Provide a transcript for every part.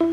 Good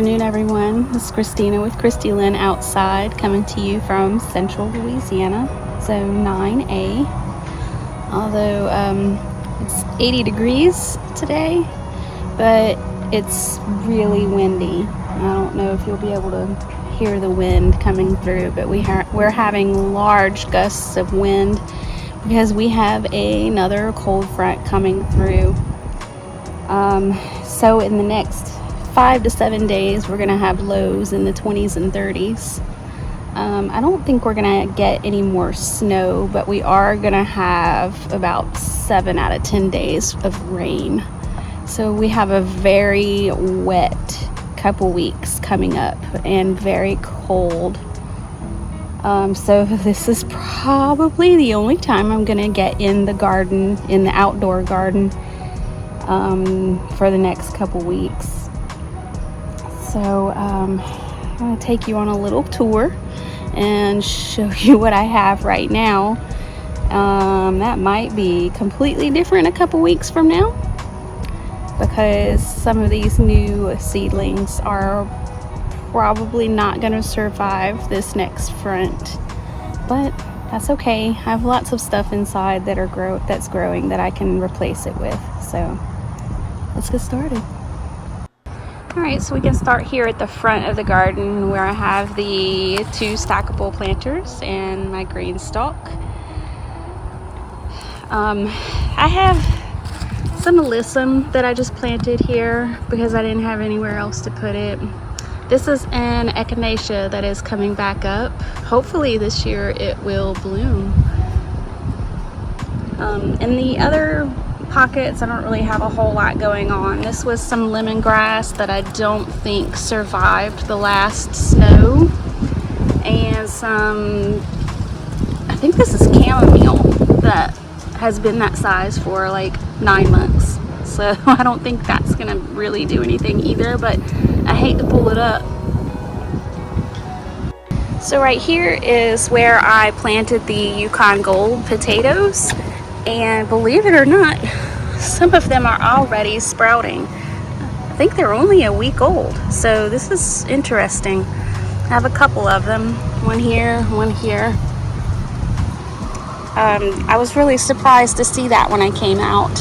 afternoon, everyone. This is Christina with Christy Lynn outside, coming to you from Central Louisiana, Zone 9A. Although it's 80 degrees today, but it's really windy. I don't know if you'll be able to hear the wind coming through, but we're having large gusts of wind because we have another cold front coming through. So in the next 5 to 7 days, we're gonna have lows in the 20s and 30s. I don't think we're gonna get any more snow, but we are gonna have about 7 out of 10 days of rain. So we have a very wet couple weeks coming up and very cold. So this is probably the only time I'm gonna get in the garden, in the outdoor garden, for the next couple weeks. So I'm going to take you on a little tour and show you what I have right now. That might be completely different a couple weeks from now, because some of these new seedlings are probably not going to survive this next front, but that's okay. I have lots of stuff inside that's growing that I can replace it with. So let's get started. Alright, so we can start here at the front of the garden where I have the 2 stackable planters and my green stalk. I have some alyssum that I just planted here because I didn't have anywhere else to put it. This is an echinacea that is coming back up. Hopefully this year it will bloom. In the other pockets, I don't really have a whole lot going on. This was some lemongrass that I don't think survived the last snow, and I think this is chamomile that has been that size for like 9 months. So I don't think that's gonna really do anything either, but I hate to pull it up. So right here is where I planted the Yukon Gold potatoes. And believe it or not, some of them are already sprouting. I think they're only a week old, so this is interesting. I have a couple of them, one here, one here. I was really surprised to see that when I came out.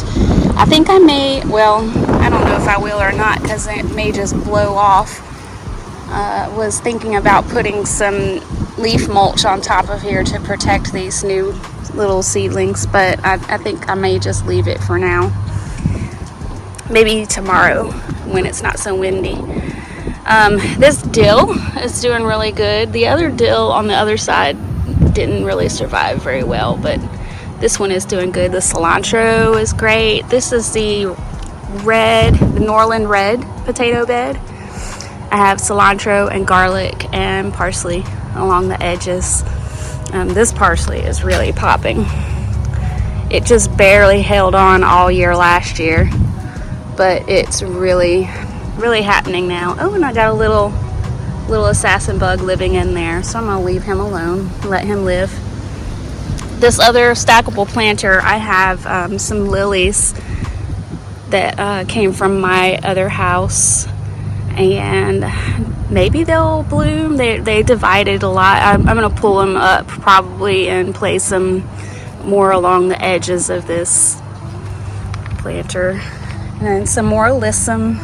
I think I may, well, I don't know if I will or not, because it may just blow off. Was thinking about putting some leaf mulch on top of here to protect these new little seedlings, but I think I may just leave it for now. Maybe tomorrow when it's not so windy. This dill is doing really good. The other dill on the other side didn't really survive very well, but this one is doing good. The cilantro is great. This is the Norland red potato bed. I have cilantro and garlic and parsley along the edges. This parsley is really popping. It just barely held on all year last year, but it's really happening now. Oh, and I got a little assassin bug living in there, so I'm gonna leave him alone, let him live. This other stackable planter, I have some lilies that came from my other house, and maybe they'll bloom. They divided a lot. I'm gonna pull them up probably and place them more along the edges of this planter. And some more alyssum,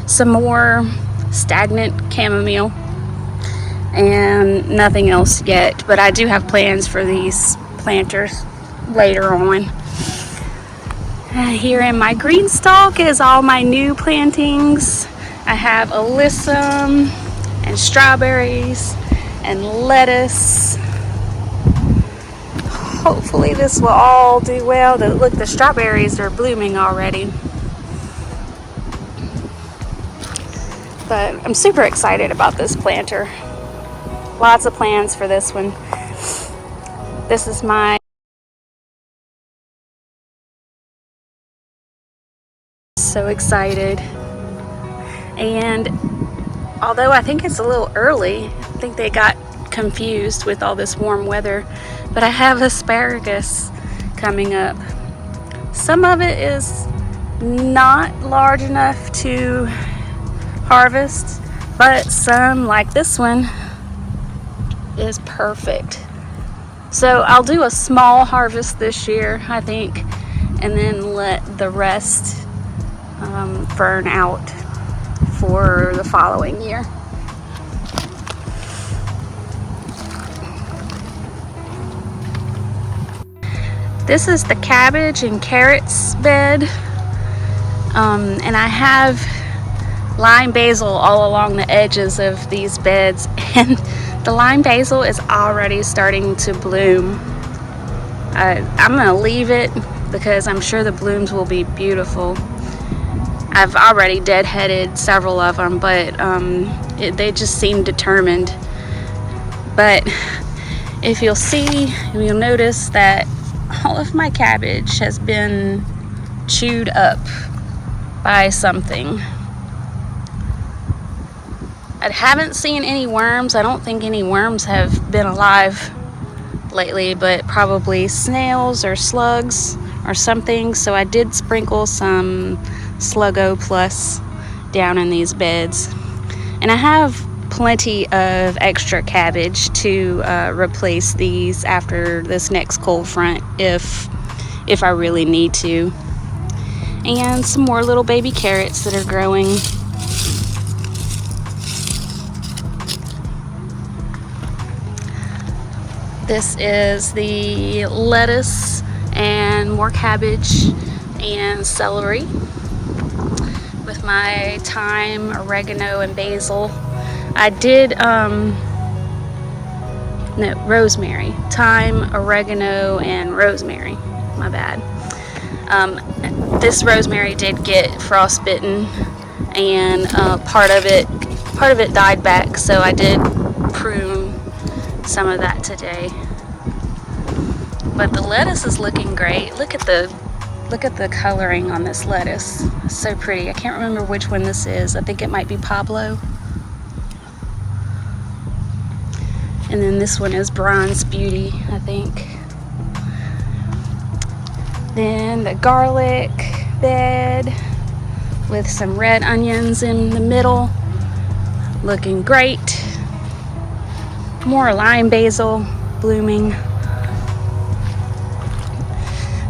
some more stagnant chamomile, and nothing else yet, but I do have plans for these planters later on. Here in my green stalk is all my new plantings. I have alyssum and strawberries and lettuce. Hopefully this will all do well. Look, the strawberries are blooming already. But I'm super excited about this planter. Lots of plans for this one. This is my so excited. And although I think it's a little early, I think they got confused with all this warm weather, but I have asparagus coming up. Some of it is not large enough to harvest, but some, like this one, is perfect. So I'll do a small harvest this year, I think, and then let the rest burn out for the following year. This is the cabbage and carrots bed, and I have lime basil all along the edges of these beds, and the lime basil is already starting to bloom. I'm gonna leave it because I'm sure the blooms will be beautiful. I've already deadheaded several of them, but they just seem determined. But if you'll see, you'll notice that all of my cabbage has been chewed up by something. I haven't seen any worms. I don't think any worms have been alive lately, but probably snails or slugs or something. So I did sprinkle some Sluggo Plus down in these beds, and I have plenty of extra cabbage to replace these after this next cold front if I really need to, and some more little baby carrots that are growing. This is the lettuce and more cabbage and celery with my thyme, oregano, and basil. I did, rosemary. Thyme, oregano, and rosemary. My bad. This rosemary did get frostbitten, and part of it died back, so I did prune some of that today. But the lettuce is looking great. Look at the coloring on this lettuce. It's so pretty. I can't remember which one this is. I think it might be Pablo. And then this one is Bronze Beauty, I think. Then the garlic bed with some red onions in the middle. Looking great. More lime basil blooming.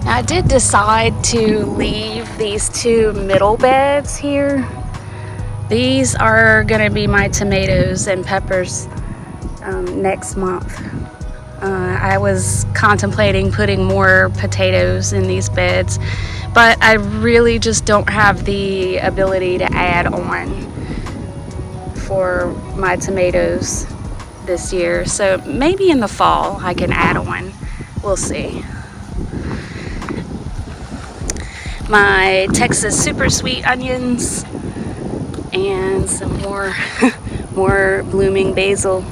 Now I did decide to leave these two middle beds here. These are gonna be my tomatoes and peppers next month. I was contemplating putting more potatoes in these beds, but I really just don't have the ability to add on for my tomatoes this year. So maybe in the fall I can add on. We'll see. My Texas super sweet onions and some more more blooming basil.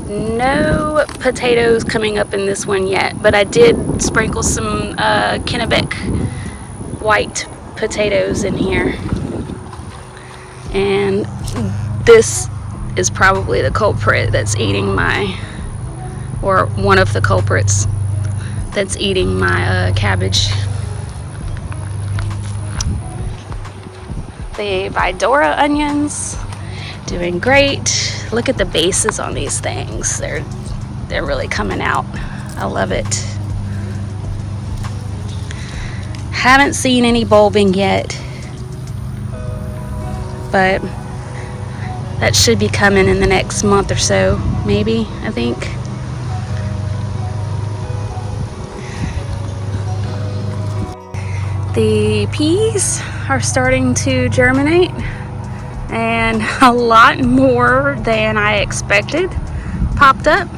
No potatoes coming up in this one yet, but I did sprinkle some Kennebec white potatoes in here. And this is probably the culprit that's eating or one of the culprits that's eating my cabbage. The Vidora onions, doing great. Look at the bases on these things. They're really coming out. I love it. Haven't seen any bulbing yet, but that should be coming in the next month or so, maybe, I think. The peas are starting to germinate. and a lot more than I expected popped up.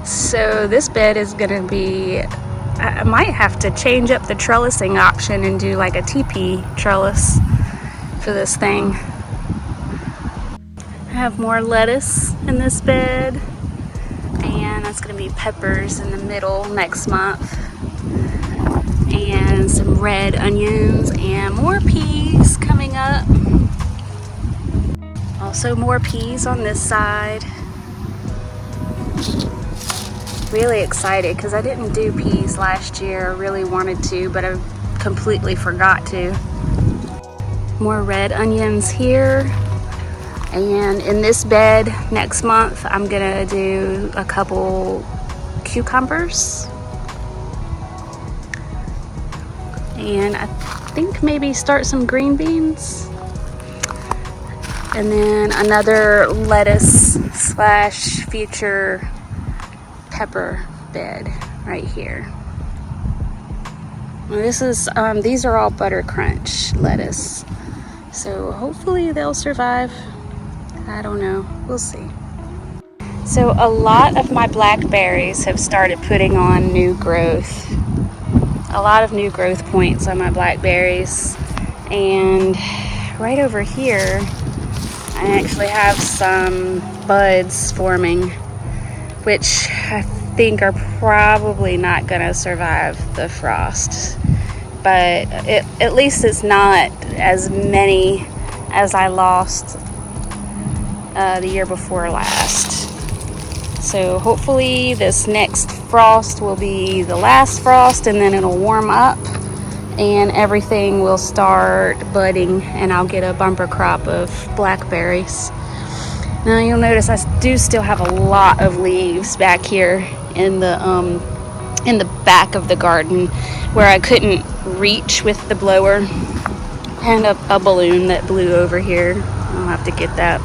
So this bed is gonna be, I might have to change up the trellising option and do like a teepee trellis for this thing. I have more lettuce in this bed, and that's gonna be peppers in the middle next month, and some red onions and more peas coming up. Also more peas on this side. Really excited because I didn't do peas last year. I really wanted to, but I completely forgot to. More red onions here. And in this bed next month, I'm gonna do a couple cucumbers. And I think maybe start some green beans. And then another lettuce slash future pepper bed right here. This is these are all butter crunch lettuce, so hopefully they'll survive. I don't know, we'll see. So a lot of my blackberries have started putting on new growth, a lot of new growth points on my blackberries. And right over here I actually have some buds forming, which I think are probably not gonna survive the frost, but at least it's not as many as I lost the year before last. So hopefully this next frost will be the last frost, and then it'll warm up and everything will start budding, and I'll get a bumper crop of blackberries. Now you'll notice I do still have a lot of leaves back here in the back of the garden where I couldn't reach with the blower, and a balloon that blew over here. I'll have to get that.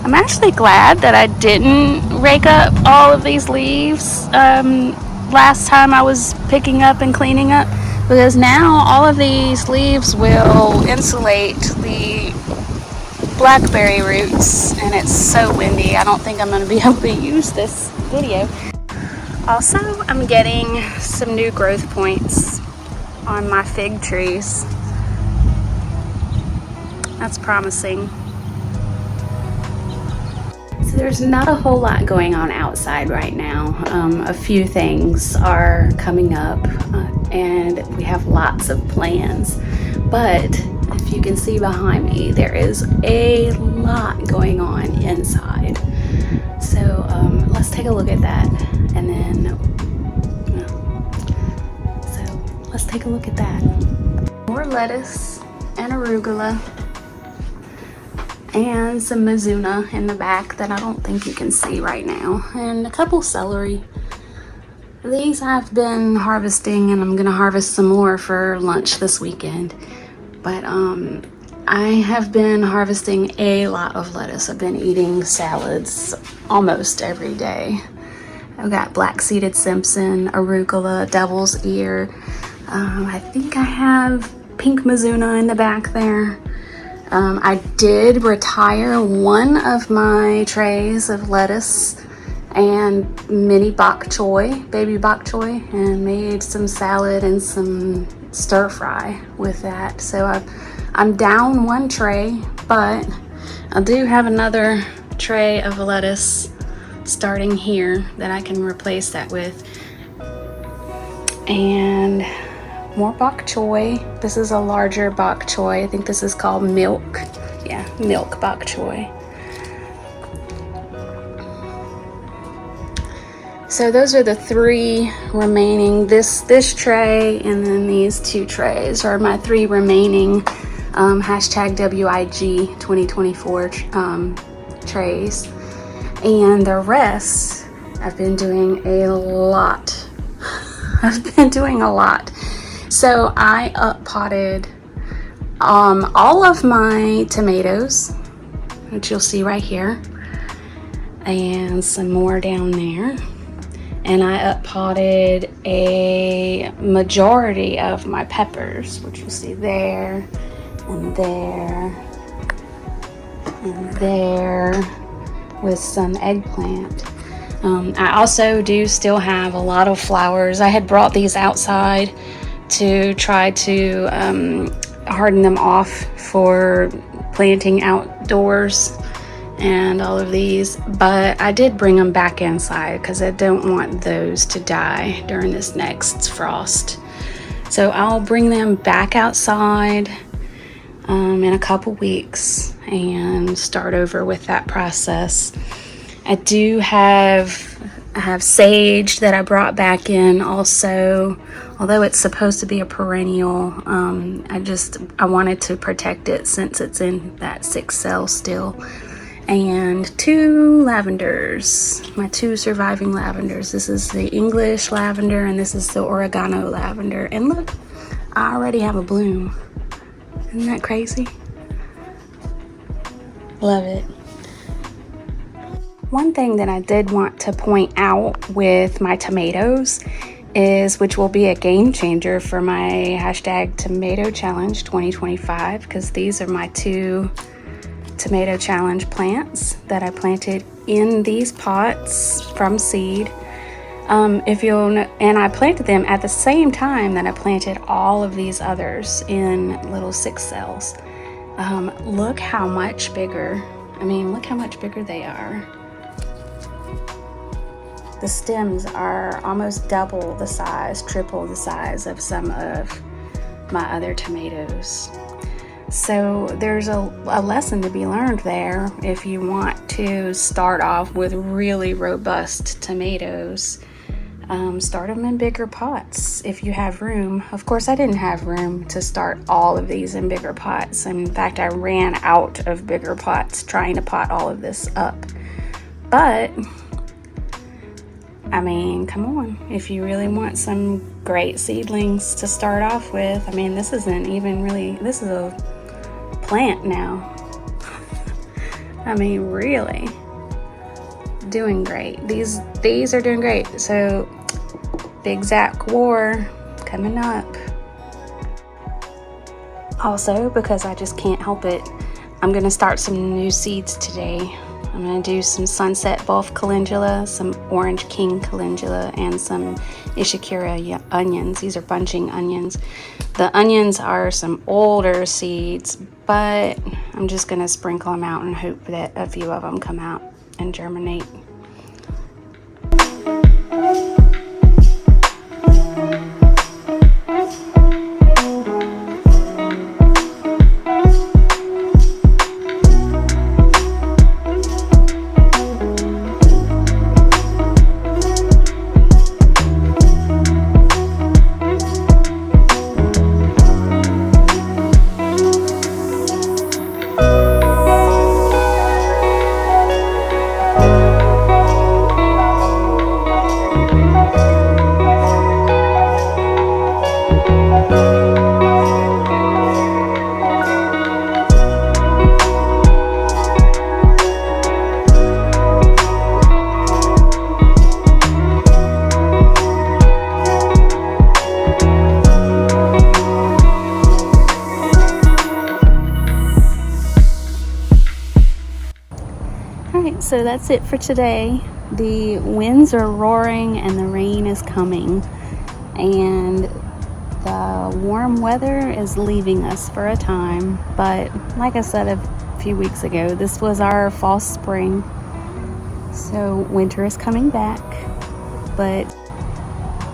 I'm actually glad that I didn't rake up all of these leaves last time I was picking up and cleaning up, because now all of these leaves will insulate the blackberry roots, and it's so windy. I don't think I'm going to be able to use this video. Also, I'm getting some new growth points on my fig trees. That's promising. So there's not a whole lot going on outside right now. A few things are coming up, and we have lots of plans. But if you can see behind me, there is a lot going on inside. So let's take a look at that, and then let's take a look at that. More lettuce and arugula and some mizuna in the back that I don't think you can see right now, and a couple celery. These I've been harvesting, and I'm gonna harvest some more for lunch this weekend. But I have been harvesting a lot of lettuce. I've been eating salads almost every day. I've got black-seeded Simpson, arugula, devil's ear. I think I have pink mizuna in the back there. I did retire one of my trays of lettuce and mini bok choy, baby bok choy, and made some salad and some stir fry with that. So I'm down one tray, but I do have another tray of lettuce starting here that I can replace that with. And more bok choy. This is a larger bok choy. I think this is called milk. Yeah, milk bok choy. So those are the three remaining. This tray and then these two trays are my three remaining hashtag WIG 2024 trays. And the rest, I've been doing a lot. I've been doing a lot. So I up-potted all of my tomatoes, which you'll see right here, and some more down there. And I up-potted a majority of my peppers, which you'll see there and there and there with some eggplant. I also do still have a lot of flowers. I had brought these outside to try to harden them off for planting outdoors and all of these, but I did bring them back inside because I don't want those to die during this next frost. So I'll bring them back outside in a couple weeks and start over with that process. I do have sage that I brought back in also, although it's supposed to be a perennial. I wanted to protect it since it's in that 6 cell still. And 2 lavenders, my 2 surviving lavenders. This is the English lavender and this is the oregano lavender. And look, I already have a bloom. Isn't that crazy? Love it. One thing that I did want to point out with my tomatoes is, which will be a game changer for my #tomato challenge 2025, because these are my 2 tomato challenge plants that I planted in these pots from seed. If you'll know, and I planted them at the same time that I planted all of these others in little 6 cells. Look how much bigger. Look how much bigger they are. The stems are almost double the size, triple the size of some of my other tomatoes. So there's a lesson to be learned there if you want to start off with really robust tomatoes. Start them in bigger pots if you have room. Of course, I didn't have room to start all of these in bigger pots. In fact, I ran out of bigger pots trying to pot all of this up. But come on, if you really want some great seedlings to start off with, this isn't even really, this is a plant now. Really doing great. These are doing great. So Big Zach War coming up. Also, because I just can't help it, I'm gonna start some new seeds today. I'm going to do some Sunset Buff Calendula, some Orange King Calendula, and some Ishikura onions. These are bunching onions. The onions are some older seeds, but I'm just going to sprinkle them out and hope that a few of them come out and germinate. Alright, so that's it for today. The winds are roaring and the rain is coming, and the warm weather is leaving us for a time, but like I said a few weeks ago, this was our false spring, so winter is coming back, but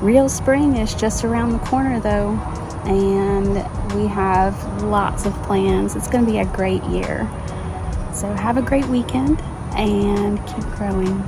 real spring is just around the corner though, and we have lots of plans. It's going to be a great year, so have a great weekend and keep growing.